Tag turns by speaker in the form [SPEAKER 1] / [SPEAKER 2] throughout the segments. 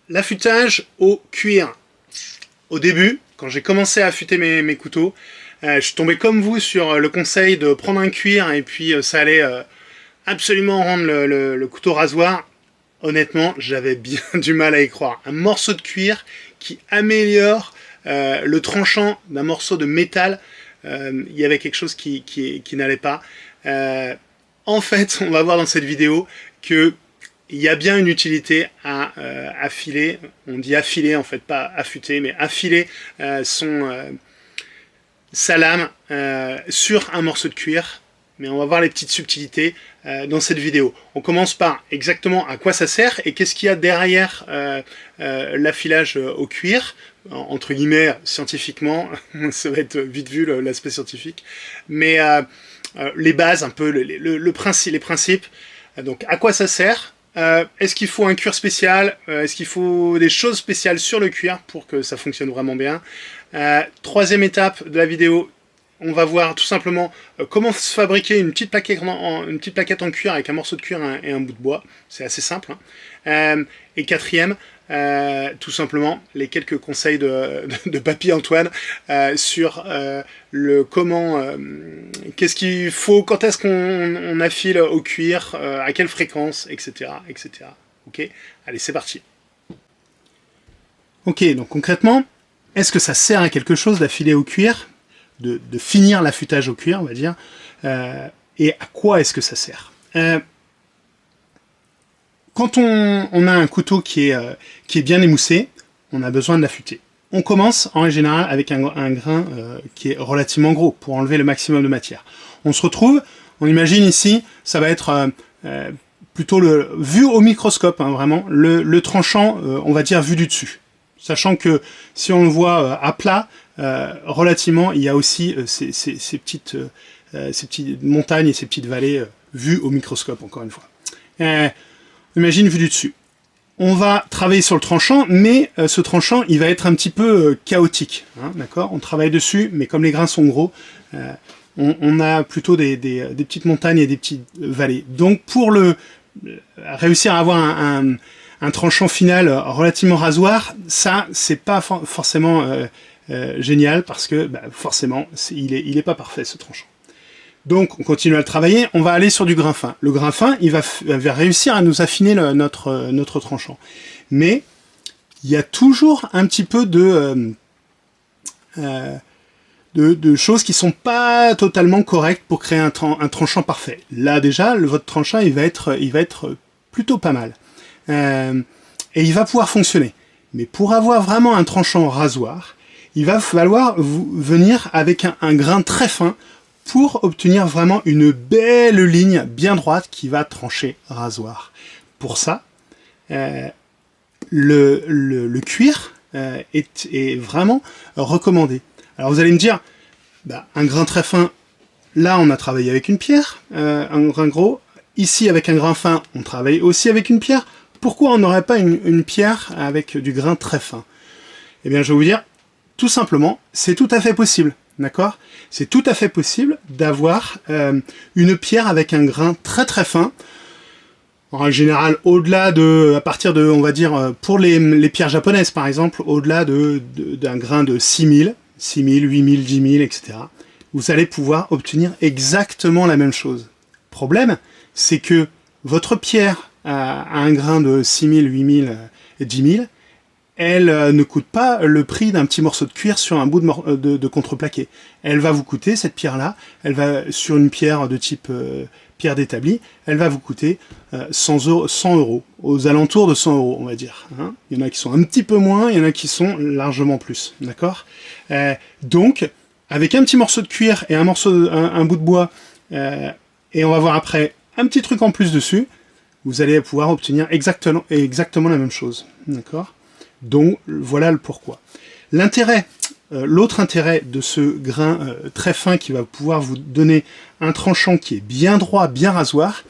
[SPEAKER 1] L'affûtage au cuir. Au début, quand j'ai commencé à affûter mes couteaux, je suis tombé comme vous sur le conseil de prendre un cuir et puis ça allait absolument rendre le couteau rasoir. Honnêtement, j'avais bien du mal à y croire. Un morceau de cuir qui améliore le tranchant d'un morceau de métal, il y avait quelque chose qui n'allait pas. En fait, on va voir dans cette vidéo que il y a bien une utilité à affiler, on dit affiler en fait, pas affûter, mais affiler sa lame sur un morceau de cuir. Mais on va voir les petites subtilités dans cette vidéo. On commence par exactement à quoi ça sert et qu'est-ce qu'il y a derrière l'affilage au cuir, entre guillemets scientifiquement, ça va être vite vu l'aspect scientifique, mais les bases, un peu les principes. Donc à quoi ça sert? Est-ce qu'il faut un cuir spécial? Est-ce qu'il faut des choses spéciales sur le cuir pour que ça fonctionne vraiment bien? Troisième étape de la vidéo, on va voir tout simplement comment se fabriquer une petite plaquette en cuir avec un morceau de cuir et un bout de bois. C'est assez simple. Hein. Et quatrième, tout simplement, les quelques conseils de Papy Antoine sur le comment, qu'est-ce qu'il faut, quand est-ce qu'on affile au cuir, à quelle fréquence, etc. etc. Ok, allez, c'est parti. Ok, donc concrètement, est-ce que ça sert à quelque chose d'affiler au cuir, de finir l'affûtage au cuir, on va dire, et à quoi est-ce que ça sert? Quand on a un couteau qui est bien émoussé, on a besoin de l'affûter. On commence en général avec un grain qui est relativement gros pour enlever le maximum de matière. On se retrouve, on imagine ici, ça va être plutôt vu au microscope, hein, vraiment, le tranchant, on va dire vu du dessus. Sachant que si on le voit à plat, relativement, il y a aussi ces petites montagnes et ces petites vallées vues au microscope, encore une fois. Imagine vu du dessus. On va travailler sur le tranchant, mais ce tranchant, il va être un petit peu chaotique. Hein, d'accord ? On travaille dessus, mais comme les grains sont gros, on a plutôt des petites montagnes et des petites vallées. Donc pour réussir à avoir un tranchant final relativement rasoir, ça, c'est pas forcément génial, parce que forcément, il est pas parfait, ce tranchant. Donc, on continue à le travailler, on va aller sur du grain fin. Le grain fin, il va réussir à nous affiner notre tranchant. Mais, il y a toujours un petit peu de choses qui sont pas totalement correctes pour créer un tranchant parfait. Là, déjà, votre tranchant, il va être plutôt pas mal. Et il va pouvoir fonctionner. Mais pour avoir vraiment un tranchant rasoir, il va falloir venir avec un grain très fin pour obtenir vraiment une belle ligne bien droite qui va trancher rasoir. Pour ça, le cuir est vraiment recommandé. Alors vous allez me dire, un grain très fin, là on a travaillé avec une pierre, un grain gros. Ici avec un grain fin, on travaille aussi avec une pierre. Pourquoi on n'aurait pas une pierre avec du grain très fin? Eh bien je vais vous dire, tout simplement, c'est tout à fait possible. D'accord? C'est tout à fait possible d'avoir une pierre avec un grain très très fin. En général, à partir de, on va dire, pour les pierres japonaises par exemple, au-delà d'un grain de 6000, 8000, 10 000, etc. Vous allez pouvoir obtenir exactement la même chose. Problème, c'est que votre pierre à un grain de 6000, 8000, 10 000, elle ne coûte pas le prix d'un petit morceau de cuir sur un bout de contreplaqué. Elle va vous coûter, cette pierre-là, elle va sur une pierre de type pierre d'établi, elle va vous coûter 100 euros, aux alentours de 100 euros, on va dire. Hein. Il y en a qui sont un petit peu moins, il y en a qui sont largement plus. D'accord ? Donc, avec un petit morceau de cuir et un bout de bois, et on va voir après un petit truc en plus dessus, vous allez pouvoir obtenir exactement la même chose. D'accord ? Donc voilà le pourquoi. L'autre intérêt de ce grain très fin qui va pouvoir vous donner un tranchant qui est bien droit, bien rasoir,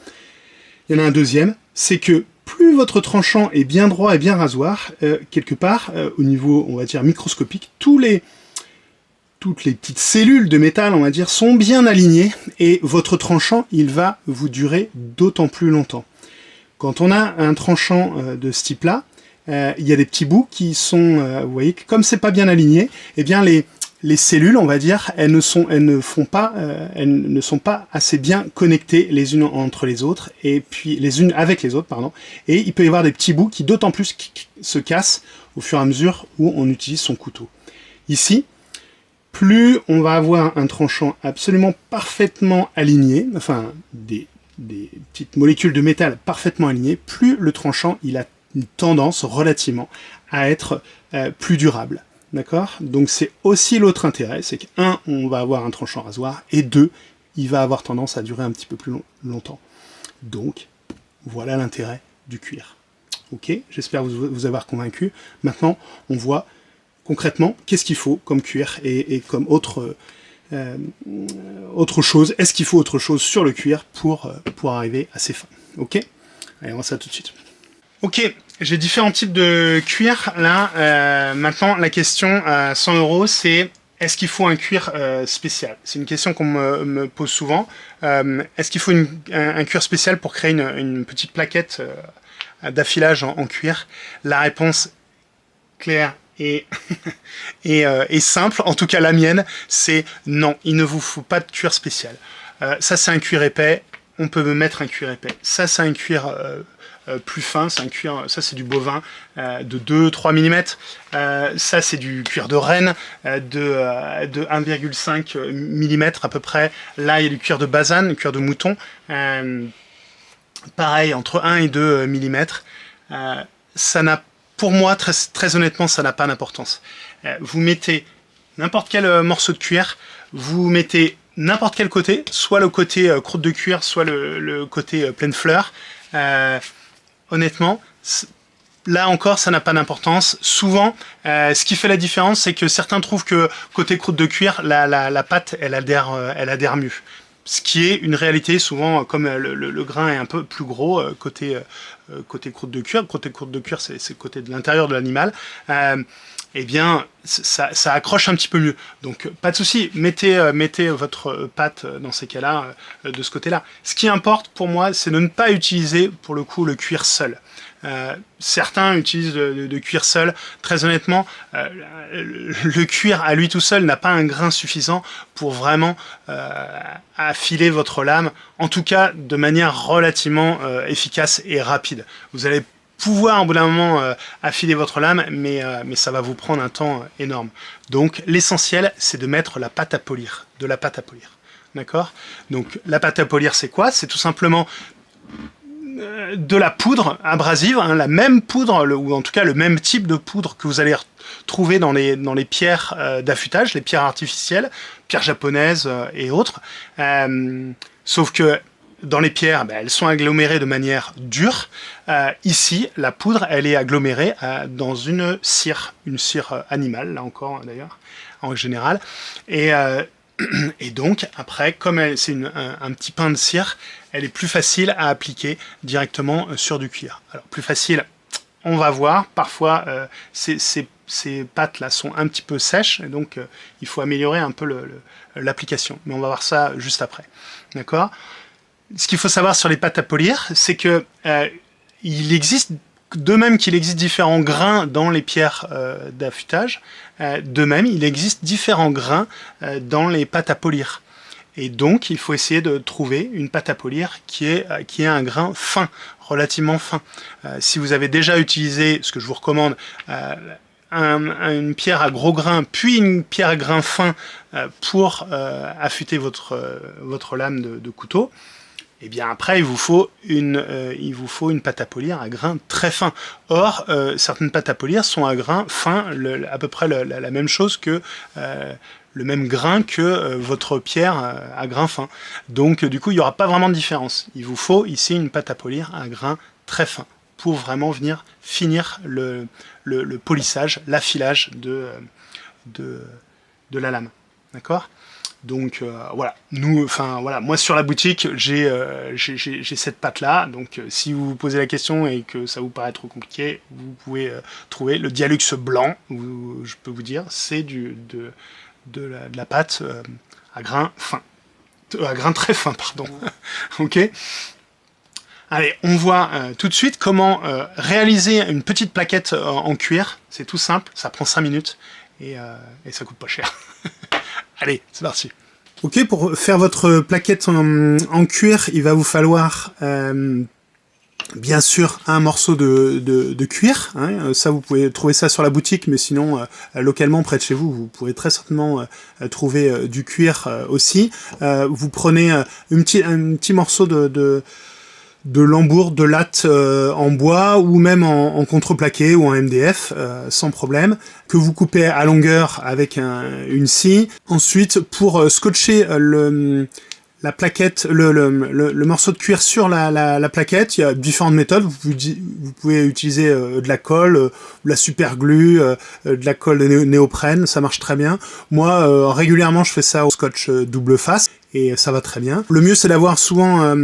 [SPEAKER 1] il y en a un deuxième, c'est que plus votre tranchant est bien droit et bien rasoir, quelque part, au niveau, on va dire, microscopique, toutes les petites cellules de métal, on va dire, sont bien alignées, et votre tranchant, il va vous durer d'autant plus longtemps. Quand on a un tranchant de ce type-là, il y a des petits bouts qui sont, vous voyez, comme c'est pas bien aligné, eh bien les cellules, on va dire, elles ne sont pas assez bien connectées les unes entre les autres, et puis les unes avec les autres, pardon. Et il peut y avoir des petits bouts qui d'autant plus se cassent au fur et à mesure où on utilise son couteau. Ici, plus on va avoir un tranchant absolument parfaitement aligné, enfin des petites molécules de métal parfaitement alignées, plus le tranchant il a une tendance relativement à être plus durable. D'accord? Donc c'est aussi l'autre intérêt, c'est que 1, on va avoir un tranchant rasoir, et 2, il va avoir tendance à durer un petit peu plus longtemps. Donc, voilà l'intérêt du cuir. Ok? J'espère vous avoir convaincu. Maintenant, on voit concrètement qu'est-ce qu'il faut comme cuir et comme autre chose. Est-ce qu'il faut autre chose sur le cuir pour arriver à ses fins? Ok? Allez, on voit ça tout de suite. Ok, j'ai différents types de cuir là. Maintenant, la question à 100 €, c'est est-ce qu'il faut un cuir spécial? C'est une question qu'on me pose souvent. Est-ce qu'il faut un cuir spécial pour créer une petite plaquette d'affilage en cuir? La réponse claire et simple, en tout cas la mienne, c'est non, il ne vous faut pas de cuir spécial. Ça, c'est un cuir épais, on peut mettre un cuir épais. Ça, c'est un cuir plus fin, c'est un cuir, ça c'est du bovin de 2-3 mm. Ça c'est du cuir de renne de 1,5 mm à peu près. Là il y a du cuir de basane, du cuir de mouton. Pareil, entre 1 et 2 mm. Ça n'a, pour moi, très honnêtement, ça n'a pas d'importance. Vous mettez n'importe quel morceau de cuir, vous mettez n'importe quel côté, soit le côté croûte de cuir, soit le côté pleine fleur. Honnêtement, là encore, ça n'a pas d'importance. Souvent, ce qui fait la différence, c'est que certains trouvent que côté croûte de cuir, la pâte, elle adhère mieux. Ce qui est une réalité, souvent, comme le grain est un peu plus gros côté croûte de cuir. Côté croûte de cuir, c'est le côté de l'intérieur de l'animal. Eh bien, ça accroche un petit peu mieux. Donc, pas de souci, mettez votre pâte dans ces cas-là, de ce côté-là. Ce qui importe pour moi, c'est de ne pas utiliser, pour le coup, le cuir seul. Certains utilisent de cuir seul. Très honnêtement, le cuir à lui tout seul n'a pas un grain suffisant pour vraiment affiler votre lame, en tout cas de manière relativement efficace et rapide. Vous allez pouvoir, au bout d'un moment, affiler votre lame, mais ça va vous prendre un temps énorme. Donc, l'essentiel, c'est de mettre la pâte à polir, de la pâte à polir. D'accord? Donc, la pâte à polir, c'est quoi? C'est tout simplement de la poudre abrasive, hein, la même poudre, ou en tout cas le même type de poudre que vous allez trouver dans les pierres d'affûtage, les pierres artificielles, pierres japonaises et autres. Sauf que dans les pierres, elles sont agglomérées de manière dure. Ici, la poudre, elle est agglomérée dans une cire animale, là encore d'ailleurs, en général. Et donc, après, comme c'est un petit pain de cire, elle est plus facile à appliquer directement sur du cuir. Alors, plus facile, on va voir. Parfois, ces pâtes-là sont un petit peu sèches, et donc il faut améliorer un peu l'application. Mais on va voir ça juste après. D'accord ? Ce qu'il faut savoir sur les pâtes à polir, c'est que il existe, de même qu'il existe différents grains dans les pierres d'affûtage, de même il existe différents grains dans les pâtes à polir. Et donc il faut essayer de trouver une pâte à polir qui ait un grain fin, relativement fin. Si vous avez déjà utilisé, ce que je vous recommande, une pierre à gros grains, puis une pierre à grains fins pour affûter votre lame de couteau, et bien après, il vous faut une pâte à polir à grains très fins. Or, certaines pâtes à polir sont à grains fins, à peu près la même chose que le même grain que votre pierre à grains fins. Donc, du coup, il n'y aura pas vraiment de différence. Il vous faut ici une pâte à polir à grains très fins pour vraiment venir finir le polissage, l'affilage de la lame. D'accord ? Donc voilà, moi sur la boutique j'ai cette pâte là, donc si vous vous posez la question et que ça vous paraît trop compliqué, vous pouvez trouver le Dialux blanc, où, je peux vous dire, c'est de la pâte à grains fins, à grains très fins, pardon. Ok. Allez, on voit tout de suite comment réaliser une petite plaquette en cuir. C'est tout simple, ça prend 5 minutes et ça coûte pas cher. Allez, c'est parti. Ok, pour faire votre plaquette en cuir, il va vous falloir bien sûr un morceau de cuir. Hein. Ça, vous pouvez trouver ça sur la boutique, mais sinon, localement, près de chez vous, vous pourrez très certainement trouver du cuir aussi. Vous prenez un petit morceau de lambourde, de latte en bois ou même en contreplaqué ou en MDF sans problème, que vous coupez à longueur avec une scie. Ensuite, pour scotcher la plaquette, le morceau de cuir sur la plaquette, il y a différentes méthodes. Vous pouvez utiliser de la colle, de la superglue, de la colle néoprène, ça marche très bien. Moi, régulièrement, je fais ça au scotch double face. Et ça va très bien. Le mieux, c'est d'avoir souvent un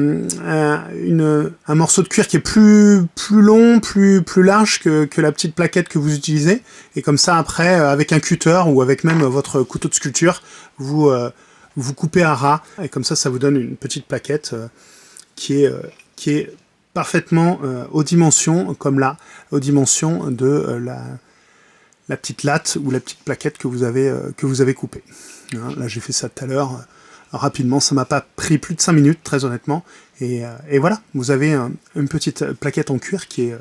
[SPEAKER 1] morceau de cuir qui est plus long, plus large que la petite plaquette que vous utilisez. Et comme ça, après, avec un cutter ou avec même votre couteau de sculpture, vous coupez à ras. Et comme ça vous donne une petite plaquette qui est parfaitement aux dimensions, comme là, aux dimensions de la petite latte ou la petite plaquette que vous avez coupée. Hein, là, j'ai fait ça tout à l'heure. Rapidement, ça m'a pas pris plus de 5 minutes, très honnêtement. Et voilà, vous avez une petite plaquette en cuir qui est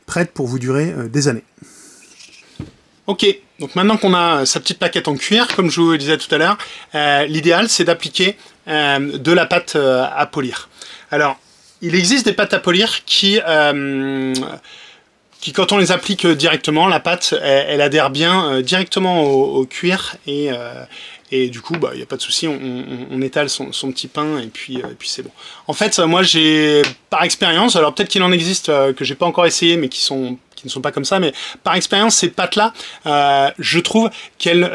[SPEAKER 1] prête pour vous durer des années. Ok, donc maintenant qu'on a sa petite plaquette en cuir, comme je vous le disais tout à l'heure, l'idéal c'est d'appliquer de la pâte à polir. Alors, il existe des pâtes à polir qui quand on les applique directement, la pâte, elle adhère bien directement au cuir et du coup, il n'y a pas de souci, on étale son petit pain et puis c'est bon. En fait, moi, j'ai, par expérience, alors peut-être qu'il en existe que j'ai pas encore essayé, mais qui ne sont pas comme ça, mais par expérience, ces pâtes-là, je trouve qu'elles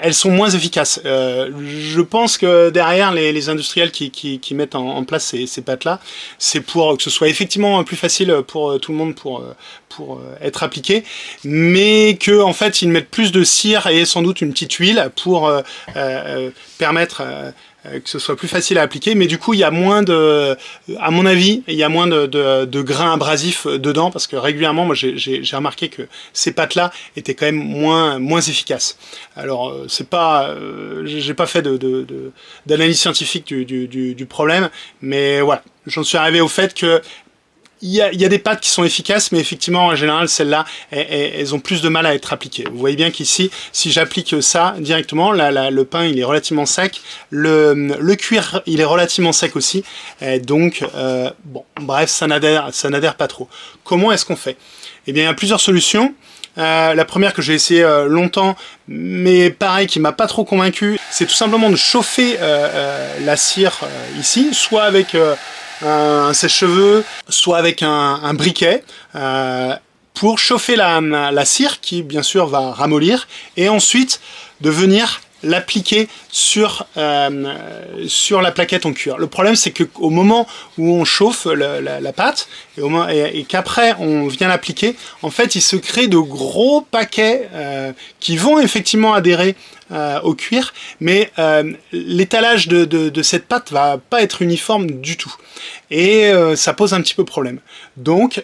[SPEAKER 1] elles sont moins efficaces. Je pense que derrière, les industriels qui mettent en place ces pâtes-là, c'est pour que ce soit effectivement plus facile pour tout le monde pour être appliqué, mais que en fait ils mettent plus de cire et sans doute une petite huile pour permettre que ce soit plus facile à appliquer, mais du coup il y a moins à mon avis, il y a moins de grains abrasifs dedans, parce que régulièrement moi j'ai remarqué que ces pâtes-là étaient quand même moins efficaces. Alors c'est pas, j'ai pas fait d'analyse scientifique du problème, mais voilà, j'en suis arrivé au fait que il y a des pâtes qui sont efficaces, mais effectivement, en général, celles-là, elles ont plus de mal à être appliquées. Vous voyez bien qu'ici, si j'applique ça directement, le pain, il est relativement sec, le cuir, il est relativement sec aussi, et donc, bon, bref, ça n'adhère pas trop. Comment est-ce qu'on fait? Eh bien, il y a plusieurs solutions. La première que j'ai essayé longtemps, mais pareil, qui m'a pas trop convaincu, c'est tout simplement de chauffer la cire ici, soit avec un sèche-cheveux, soit avec un briquet, pour chauffer la cire qui bien sûr va ramollir, et ensuite de venir l'appliquer sur la plaquette en cuir. Le problème, c'est qu'au moment où on chauffe la pâte et qu'après on vient l'appliquer, en fait il se crée de gros paquets qui vont effectivement adhérer au cuir, mais l'étalage de cette pâte va pas être uniforme du tout, et ça pose un petit peu problème. Donc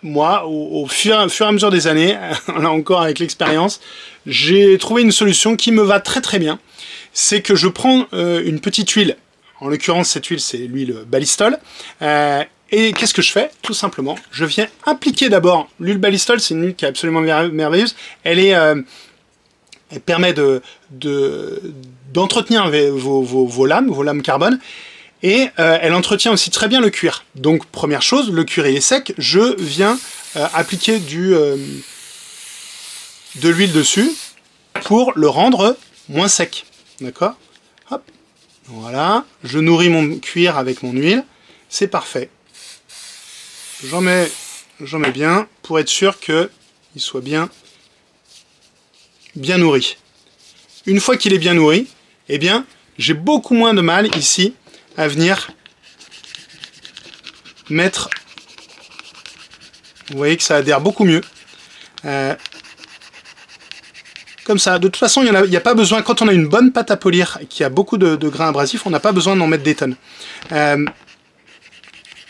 [SPEAKER 1] moi, au fur et à mesure des années, là encore avec l'expérience, j'ai trouvé une solution qui me va très très bien. C'est que je prends une petite huile, en l'occurrence cette huile c'est l'huile Ballistol, et qu'est-ce que je fais? Tout simplement, je viens appliquer d'abord l'huile Ballistol, c'est une huile qui est absolument merveilleuse, elle permet d'entretenir vos lames carbone, et elle entretient aussi très bien le cuir. Donc première chose, le cuir il est sec, je viens appliquer de l'huile dessus pour le rendre moins sec. D'accord? Hop, voilà, je nourris mon cuir avec mon huile, c'est parfait. J'en mets bien pour être sûr qu'il soit bien nourri. Une fois qu'il est bien nourri, eh bien, j'ai beaucoup moins de mal ici à venir mettre. Vous voyez que ça adhère beaucoup mieux. Comme ça. De toute façon, il n'y a pas besoin, quand on a une bonne pâte à polir qui a beaucoup de grains abrasifs, on n'a pas besoin d'en mettre des tonnes.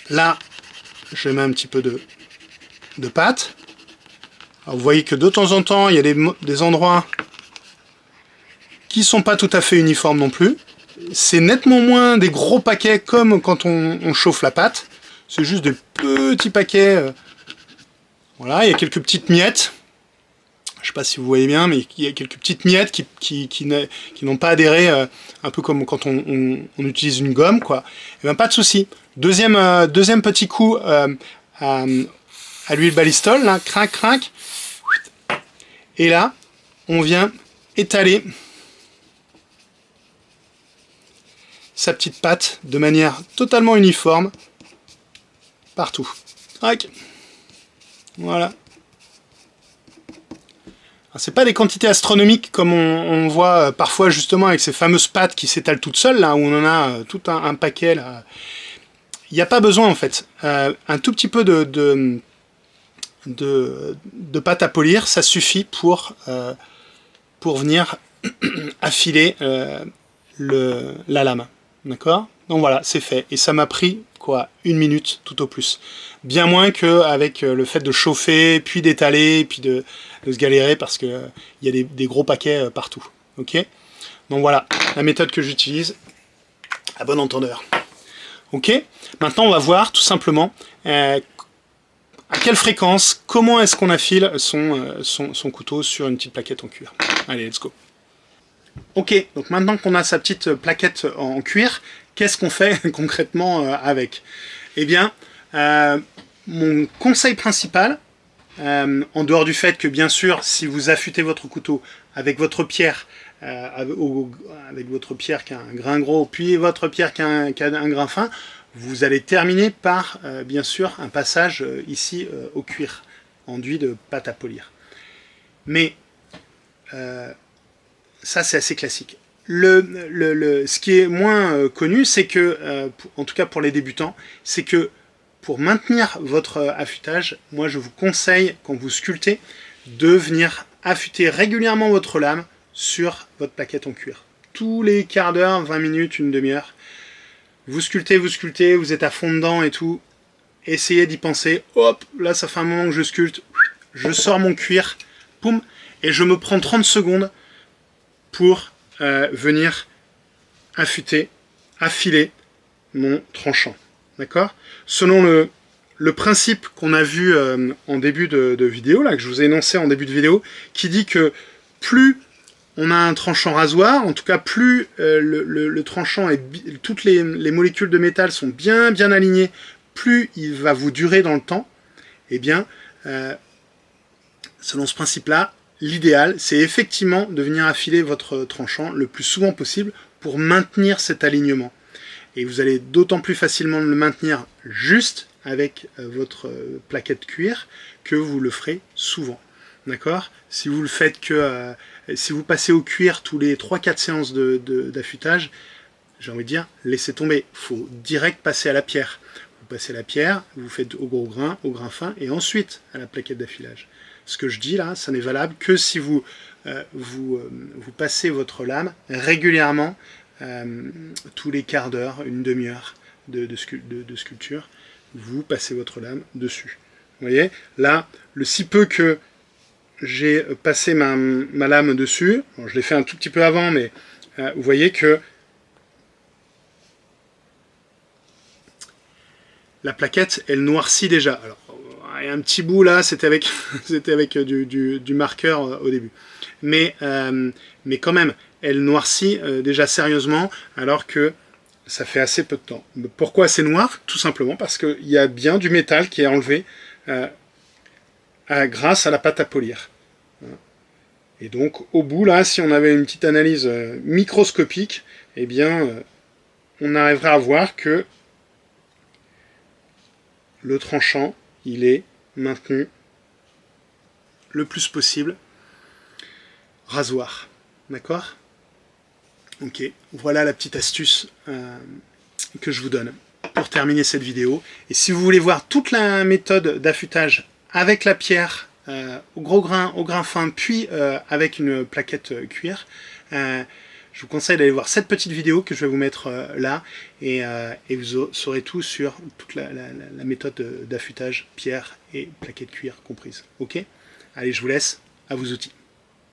[SPEAKER 1] Là, je mets un petit peu de pâte. Alors, vous voyez que de temps en temps, il y a des endroits qui sont pas tout à fait uniformes non plus. C'est nettement moins des gros paquets comme quand on chauffe la pâte. C'est juste des petits paquets. Voilà, il y a quelques petites miettes. Je sais pas si vous voyez bien, mais il y a quelques petites miettes qui n'ont pas adhéré, un peu comme quand on utilise une gomme, quoi. Et bien pas de souci. Deuxième petit coup à l'huile Ballistol, là, crac, crac. Et là, on vient étaler sa petite pâte de manière totalement uniforme partout. Crac. Voilà. C'est pas des quantités astronomiques comme on voit parfois justement avec ces fameuses pâtes qui s'étalent toutes seules, là, où on en a tout un paquet. Là. Il n'y a pas besoin en fait. Un tout petit peu de pâte à polir, ça suffit pour venir affiler la lame. D'accord? Donc voilà, c'est fait. Et ça m'a pris quoi, 1 minute tout au plus. Bien moins qu'avec le fait de chauffer, puis d'étaler, puis de se galérer parce que y a des gros paquets partout. Ok? Donc voilà, la méthode que j'utilise à bon entendeur. Ok? Maintenant, on va voir tout simplement à quelle fréquence, comment est-ce qu'on affile son couteau sur une petite plaquette en cuir. Allez, let's go. Ok, donc maintenant qu'on a sa petite plaquette en cuir, qu'est-ce qu'on fait concrètement avec? Eh bien, mon conseil principal, en dehors du fait que bien sûr, si vous affûtez votre couteau avec votre pierre, avec votre pierre qui a un grain gros, puis votre pierre qui a un grain fin, vous allez terminer par, bien sûr, un passage ici au cuir, enduit de pâte à polir. Mais ça, c'est assez classique. Ce qui est moins connu, c'est que, en tout cas pour les débutants, c'est que pour maintenir votre affûtage, moi je vous conseille, quand vous sculptez, de venir affûter régulièrement votre lame sur votre plaquette en cuir. Tous les quarts d'heure, 20 minutes, une demi-heure. Vous sculptez, vous êtes à fond dedans et tout. Essayez d'y penser. Hop, là ça fait un moment que je sculpte. Je sors mon cuir, poum, et je me prends 30 secondes pour venir affûter, affiler mon tranchant. D'accord? Selon le principe qu'on a vu en début de vidéo, là, que je vous ai énoncé en début de vidéo, qui dit que plus on a un tranchant rasoir, en tout cas plus le tranchant et toutes les molécules de métal sont bien alignées, plus il va vous durer dans le temps. Eh bien, selon ce principe-là, l'idéal, c'est effectivement de venir affiler votre tranchant le plus souvent possible pour maintenir cet alignement. Et vous allez d'autant plus facilement le maintenir juste avec votre plaquette cuir que vous le ferez souvent. D'accord? Si vous le faites si vous passez au cuir tous les 3-4 séances d'affûtage, j'ai envie de dire, laissez tomber. Il faut direct passer à la pierre. Vous passez à la pierre, vous faites au grain fin, et ensuite à la plaquette d'affilage. Ce que je dis là, ça n'est valable que si vous passez votre lame régulièrement, tous les quarts d'heure, une demi-heure de sculpture, vous passez votre lame dessus. Vous voyez, là, le si peu que j'ai passé ma lame dessus, bon, je l'ai fait un tout petit peu avant, mais vous voyez que la plaquette, elle noircit déjà. Alors, il y a un petit bout là, c'était avec, du marqueur au début. Mais quand même, elle noircit déjà sérieusement, alors que ça fait assez peu de temps. Pourquoi c'est noir? Tout simplement parce qu'il y a bien du métal qui est enlevé grâce à la pâte à polir. Et donc, au bout, là, si on avait une petite analyse microscopique, eh bien, on arriverait à voir que le tranchant, il est maintenu le plus possible rasoir. D'accord? Ok, voilà la petite astuce que je vous donne pour terminer cette vidéo. Et si vous voulez voir toute la méthode d'affûtage avec la pierre, au grain fin, puis avec une plaquette cuir, je vous conseille d'aller voir cette petite vidéo que je vais vous mettre là, et vous saurez tout sur toute la méthode d'affûtage, pierre et plaquettes de cuir comprises. Ok? Allez, je vous laisse, à vos outils.